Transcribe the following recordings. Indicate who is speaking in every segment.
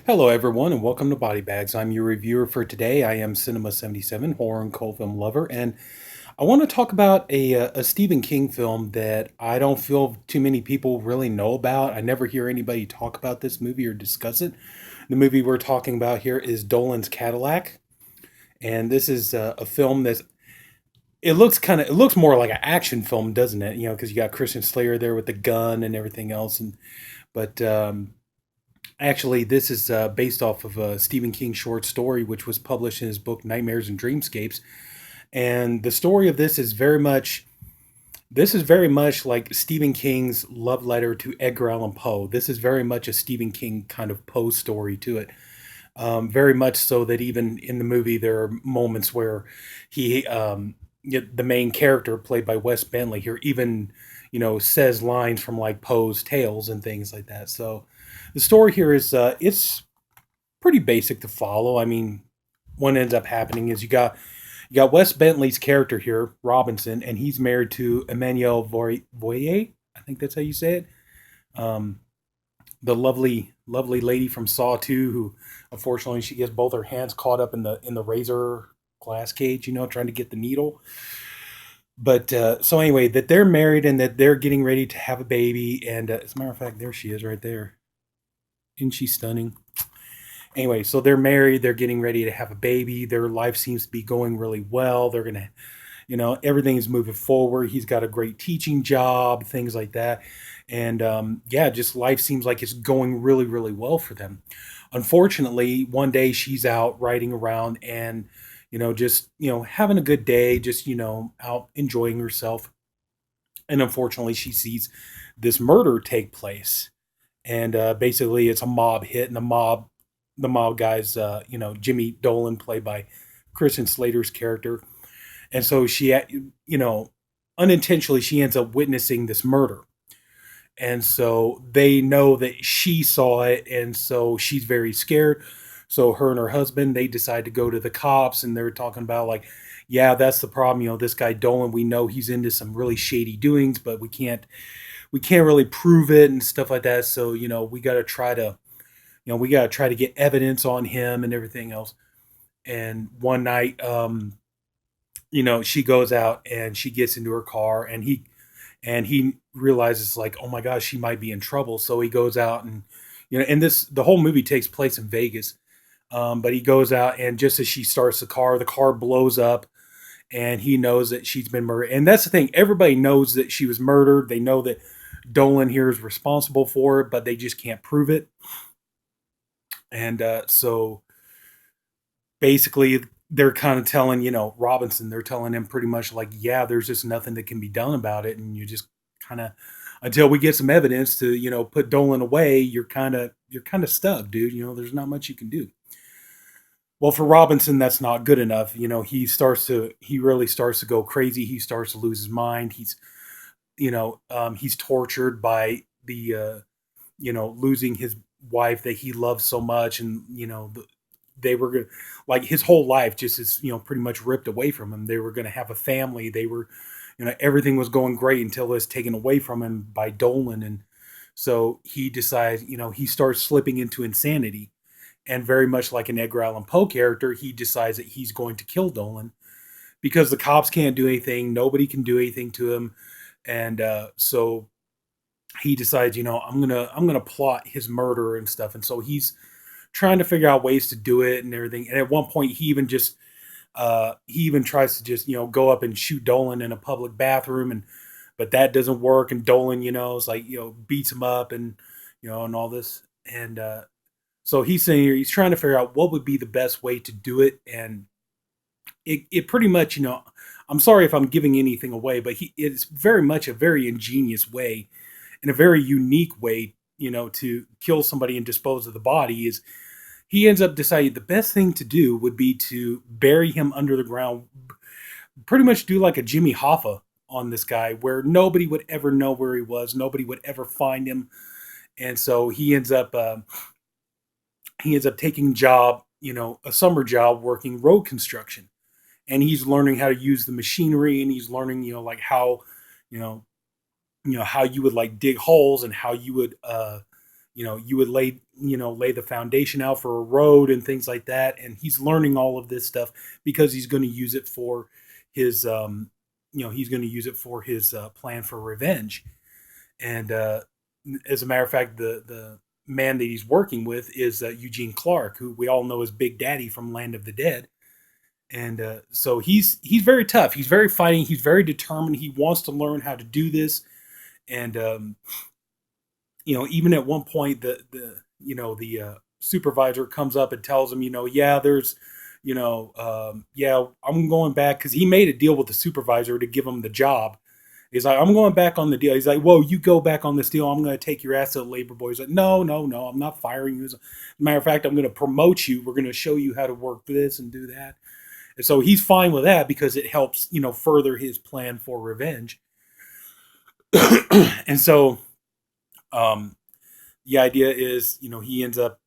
Speaker 1: Hello, everyone, and welcome to Body Bags. I'm your reviewer for today. I am Sinema77, horror and cult film lover, and I want to talk about a Stephen King film that I don't feel too many people really know about. I never hear anybody talk about this movie or discuss it. The movie we're talking about here is Dolan's Cadillac, and this is a film that's it looks more like an action film, doesn't it? You know, because you got Christian Slater there with the gun and everything else, and but actually, this is based off of a Stephen King short story, which was published in his book Nightmares and Dreamscapes. And the story of this is very much like Stephen King's love letter to Edgar Allan Poe. This is very much a Stephen King kind of Poe story to it. Very much so that even in the movie, there are moments where the main character played by Wes Bentley here, even says lines from like Poe's tales and things like that. So the story here is it's pretty basic to follow. I mean, what ends up happening is you got Wes Bentley's character here, Robinson, and he's married to Emmanuelle Voyer. I think that's how you say it. Um, the lovely lady from Saw 2, who unfortunately she gets both her hands caught up in the razor glass cage, trying to get the needle. But so anyway, that they're married and that they're getting ready to have a baby. And as a matter of fact, there she is right there. Isn't she stunning? Anyway, so they're married, they're getting ready to have a baby. Their life seems to be going really well. They're going to, everything's moving forward. He's got a great teaching job, things like that. And yeah, just life seems like it's going really, really well for them. Unfortunately, one day she's out riding around and, just, having a good day, just, out enjoying herself. And unfortunately, she sees this murder take place. And basically, it's a mob hit, and the mob guys, Jimmy Dolan, played by Christian Slater's character, and so she, unintentionally, she ends up witnessing this murder, and so they know that she saw it, and so she's very scared. So her and her husband, they decide to go to the cops, and they're talking about like, yeah, that's the problem. This guy Dolan, we know he's into some really shady doings, but we can't really prove it and stuff like that. So we got to try to get evidence on him and everything else. And one night, she goes out and she gets into her car, and he realizes like, oh my gosh, she might be in trouble. So he goes out and and the whole movie takes place in Vegas. But he goes out, and just as she starts the car blows up, and he knows that she's been murdered. And that's the thing, everybody knows that she was murdered. They know that Dolan here is responsible for it, but they just can't prove it. And so basically, they're kind of telling, Robinson, they're telling him pretty much like, yeah, there's just nothing that can be done about it. And you just kind of, until we get some evidence to, put Dolan away, you're kind of stuck, dude. There's not much you can do. Well, for Robinson, that's not good enough. He really starts to go crazy. He starts to lose his mind. He's tortured by losing his wife that he loves so much, and they were gonna, like, his whole life just is pretty much ripped away from him. They were going to have a family. They were, everything was going great until it was taken away from him by Dolan. And so he decides, he starts slipping into insanity, and very much like an Edgar Allan Poe character, he decides that he's going to kill Dolan because the cops can't do anything. Nobody can do anything to him. And so he decides, I'm gonna plot his murder and stuff. And so he's trying to figure out ways to do it and everything. And at one point, he even tries to just go up and shoot Dolan in a public bathroom, and but that doesn't work. And Dolan, is like beats him up, and and all this. And so he's saying here, he's trying to figure out what would be the best way to do it. And it pretty much, I'm sorry if I'm giving anything away, but it's very much a very ingenious way, in a very unique way, to kill somebody and dispose of the body. Is he ends up deciding the best thing to do would be to bury him under the ground, pretty much do like a Jimmy Hoffa on this guy, where nobody would ever know where he was, nobody would ever find him. And so he ends up taking a summer job working road construction, and he's learning how to use the machinery, and he's learning like how you know how you would like dig holes, and how you would you would lay the foundation out for a road and things like that. And he's learning all of this stuff because he's going to use it for his, he's going to use it for his plan for revenge. And as a matter of fact, the man that he's working with is Eugene Clark, who we all know as Big Daddy from Land of the Dead. And so he's very tough. He's very fighting. He's very determined. He wants to learn how to do this. And even at one point, the supervisor comes up and tells him, yeah, there's, yeah, I'm going back because he made a deal with the supervisor to give him the job. He's like, I'm going back on the deal. He's like, whoa, you go back on this deal. I'm going to take your ass to the labor boy. He's like, no, no, no, I'm not firing you. As a matter of fact, I'm going to promote you. We're going to show you how to work this and do that. And so he's fine with that because it helps, further his plan for revenge. And so um, the idea is, he ends up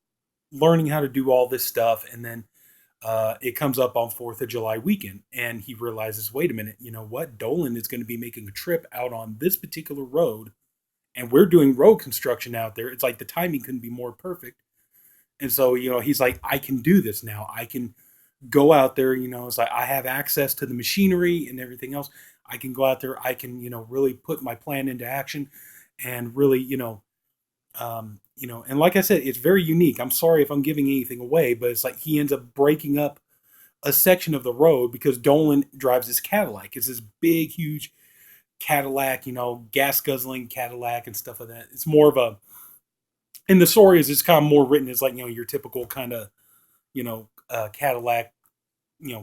Speaker 1: learning how to do all this stuff. And then it comes up on 4th of July weekend. And he realizes, wait a minute, you know what? Dolan is going to be making a trip out on this particular road. And we're doing road construction out there. It's like the timing couldn't be more perfect. And so, he's like, I can do this now. I can go out there, it's like I have access to the machinery and everything else. I can go out there. I can, really put my plan into action and really, and like I said, it's very unique. I'm sorry if I'm giving anything away, but it's like he ends up breaking up a section of the road because Dolan drives this Cadillac. It's this big, huge Cadillac, gas guzzling Cadillac and stuff like that. It's more of a, and the story is it's kind of more written as like, your typical kind of, Cadillac,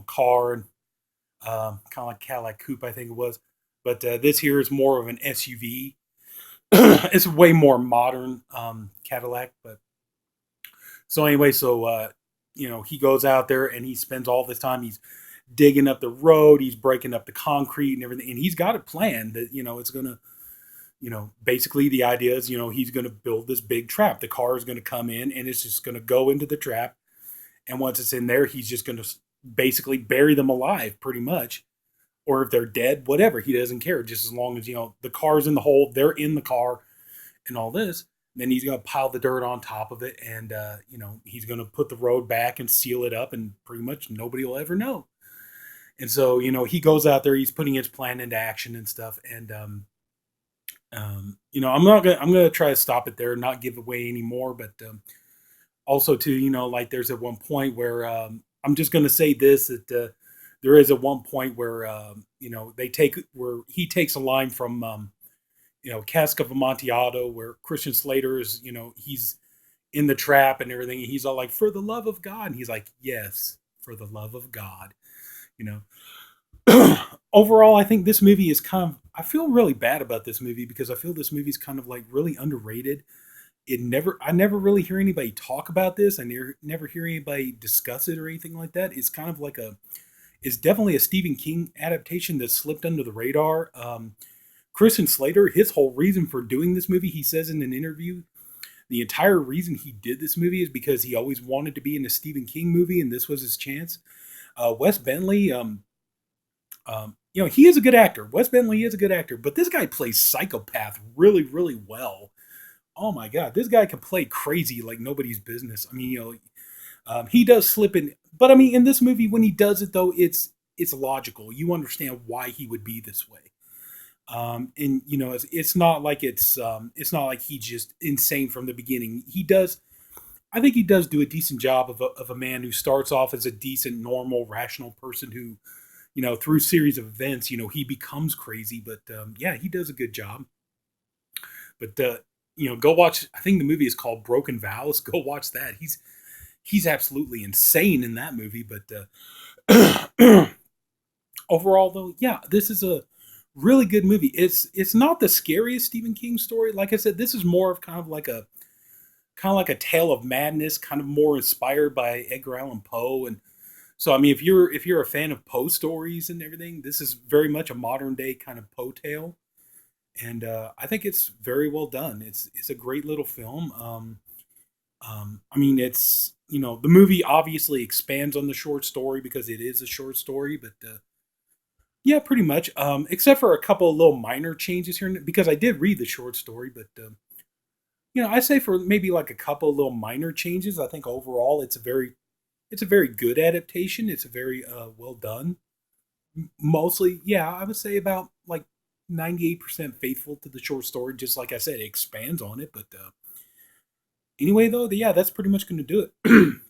Speaker 1: car and kind of like Cadillac coupe, I think it was. But this here is more of an SUV. It's way more modern Cadillac. But so anyway, so he goes out there and he spends all this time. He's digging up the road. He's breaking up the concrete and everything. And he's got a plan that it's gonna. Basically the idea is, he's going to build this big trap. The car is going to come in and it's just going to go into the trap. And once it's in there, he's just going to basically bury them alive pretty much. Or if they're dead, whatever, he doesn't care. Just as long as, the car's in the hole, they're in the car and all this. Then he's going to pile the dirt on top of it. And, he's going to put the road back and seal it up and pretty much nobody will ever know. And so, he goes out there, he's putting his plan into action and stuff. And, I'm gonna try to stop it there and not give away any more. But also too, like there's at one point where I'm just gonna say this that there is at one point where where he takes a line from Cask of Amontillado where Christian Slater is he's in the trap and everything. And he's all like, for the love of God, and he's like, yes, for the love of God, you know. Overall, I think this movie is kind of. I feel really bad about this movie because I feel this movie is kind of like really underrated. I never really hear anybody talk about this. I never hear anybody discuss it or anything like that. It's kind of like it's definitely a Stephen King adaptation that slipped under the radar. Christian Slater, his whole reason for doing this movie, he says in an interview, the entire reason he did this movie is because he always wanted to be in a Stephen King movie, and this was his chance. Wes Bentley, he is a good actor. Wes Bentley is a good actor, but this guy plays psychopath really, really well. Oh my God, this guy can play crazy like nobody's business. I mean, he does slip in, but I mean, in this movie, when he does it though, it's logical. You understand why he would be this way. And it's not like it's not like he's just insane from the beginning. I think he does do a decent job of a man who starts off as a decent, normal, rational person who, through series of events, he becomes crazy. But yeah, he does a good job. But go watch. I think the movie is called Broken Vows. Go watch that. He's absolutely insane in that movie. But overall, though, yeah, this is a really good movie. It's not the scariest Stephen King story. Like I said, this is more of kind of like a tale of madness, kind of more inspired by Edgar Allan Poe. And so, I mean, if you're a fan of Poe stories and everything, this is very much a modern day kind of Poe tale. And I think it's very well done. It's a great little film. I mean, it's the movie obviously expands on the short story because it is a short story, but yeah, pretty much. Except for a couple of little minor changes here, because I did read the short story, but I say for maybe like a couple little minor changes, I think overall it's a very good adaptation. It's a very well done. Mostly, yeah, I would say about like 98% faithful to the short story. Just like I said, it expands on it. But anyway, though, yeah, that's pretty much going to do it.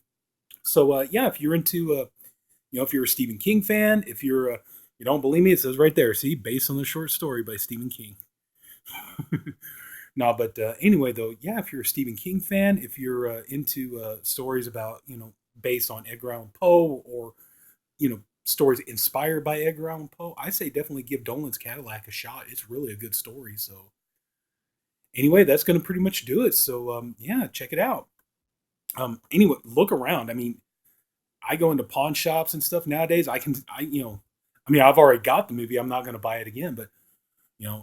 Speaker 1: So yeah, if you're into if you're a Stephen King fan, if you're you don't believe me, it says right there. See, based on the short story by Stephen King. No, but anyway, though, yeah, if you're a Stephen King fan, if you're into stories about based on Edgar Allan Poe, or stories inspired by Edgar Allan Poe, I say definitely give Dolan's Cadillac a shot. It's really a good story. So anyway, that's going to pretty much do it. So yeah, check it out. Anyway, look around. I mean, I go into pawn shops and stuff nowadays. I've already got the movie. I'm not going to buy it again, but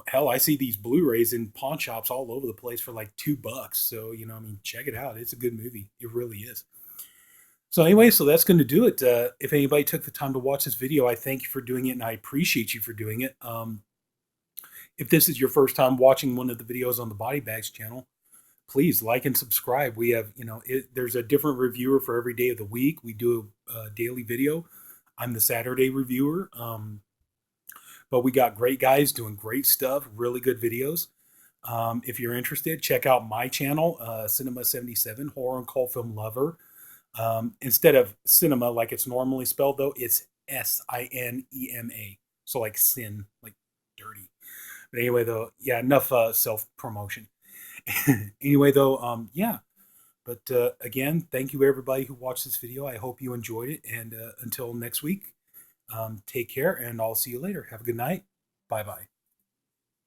Speaker 1: hell, I see these Blu-rays in pawn shops all over the place for like $2. So check it out. It's a good movie. It really is. So anyway, so that's going to do it. If anybody took the time to watch this video, I thank you for doing it, and I appreciate you for doing it. If this is your first time watching one of the videos on the Body Bags channel, please like and subscribe. We have, there's a different reviewer for every day of the week. We do a daily video. I'm the Saturday reviewer. But we got great guys doing great stuff, really good videos. If you're interested, check out my channel, Sinema77, Horror and Cult Film Lover. Instead of cinema like it's normally spelled, though, it's Sinema. So like sin, like dirty. But anyway, though, yeah, enough self promotion. Anyway, though, yeah. But again, thank you everybody who watched this video. I hope you enjoyed it. And until next week, take care, and I'll see you later. Have a good night. Bye bye.